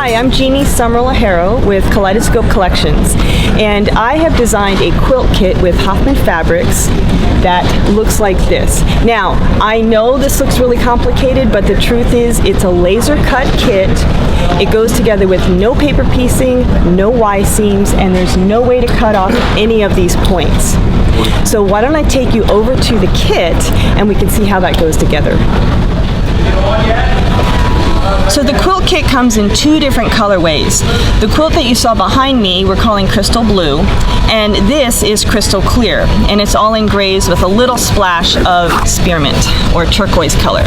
Hi, I'm Jeanie Sumrall-Ajero with Kaleidoscope Collections, and I have designed a quilt kit with Hoffman fabrics that looks like this. Now, I know this looks really complicated, but the truth is it's a laser cut kit. It goes together with no paper piecing, no Y seams, and there's no way to cut off any of these points. So why don't I take you over to the kit and we can see how that goes together. So the quilt kit comes in two different colorways. The quilt that you saw behind me we're calling Crystal Blue, and this is Crystal Clear, and it's all in grays with a little splash of spearmint or turquoise color.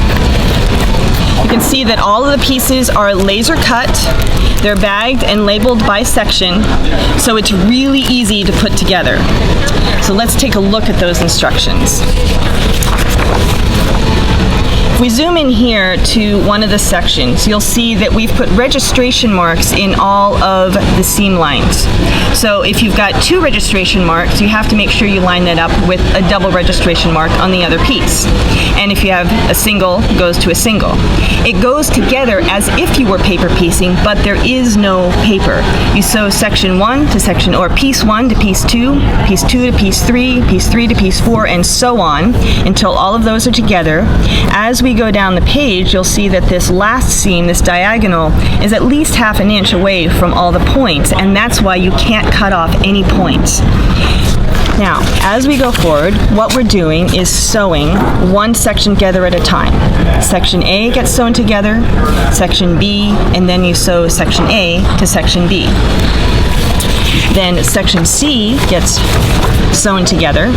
You can see that all of the pieces are laser cut. They're bagged and labeled by section, so it's really easy to put together. So let's take a look at those instructions. If we zoom in here to one of the sections, you'll see that we've put registration marks in all of the seam lines. So if you've got two registration marks, you have to make sure you line that up with a double registration mark on the other piece. And if you have a single, it goes to a single. It goes together as if you were paper piecing, but there is no paper. You sew section 1 to section, or piece 1 to piece 2, piece 2 to piece 3, piece 3 to piece 4, and so on until all of those are together. As we go down the page, you'll see that this last seam, this diagonal, is at least ½ an inch away from all the points, and that's why you can't cut off any points. Now, as we go forward, what we're doing is sewing one section together at a time. Section A gets sewn together, section B, and then you sew section A to section B. Then section C gets sewn together.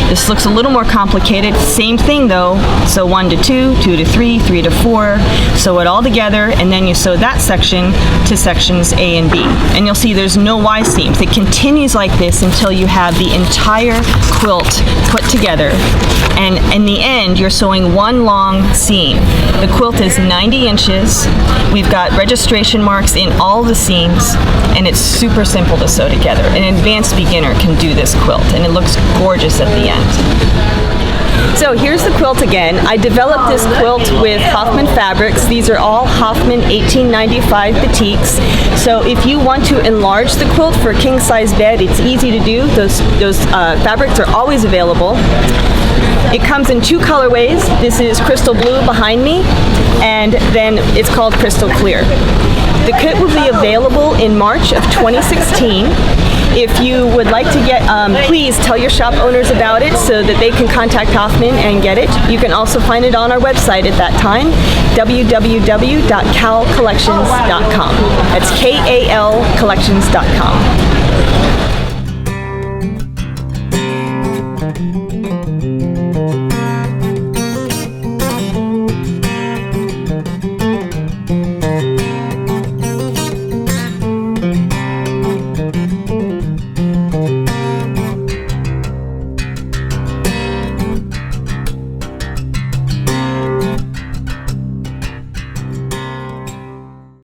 This looks a little more complicated. Same thing though. So 1 to 2, 2 to 3, 3 to 4. Sew it all together, and then you sew that section to sections A and B. And you'll see there's no Y seams. It continues like this until you have the entire quilt put together. And in the end, you're sewing one long seam. The quilt is 90 inches. We've got registration marks in all the seams, and it's super simple to sew together. An advanced beginner can do this quilt, and it looks gorgeous at the end. So here's the quilt again. I developed this quilt with Hoffman fabrics. These are all Hoffman 1895 batiks. So if you want to enlarge the quilt for a king size bed, it's easy to do. Those fabrics are always available. It comes in two colorways. This is Crystal Blue behind me, and then it's called Crystal Clear. The kit will be available in March of 2016. If you would like to get, please tell your shop owners about it so that they can contact Hoffman and get it. You can also find it on our website at that time, www.calcollections.com. That's KAL collections.com.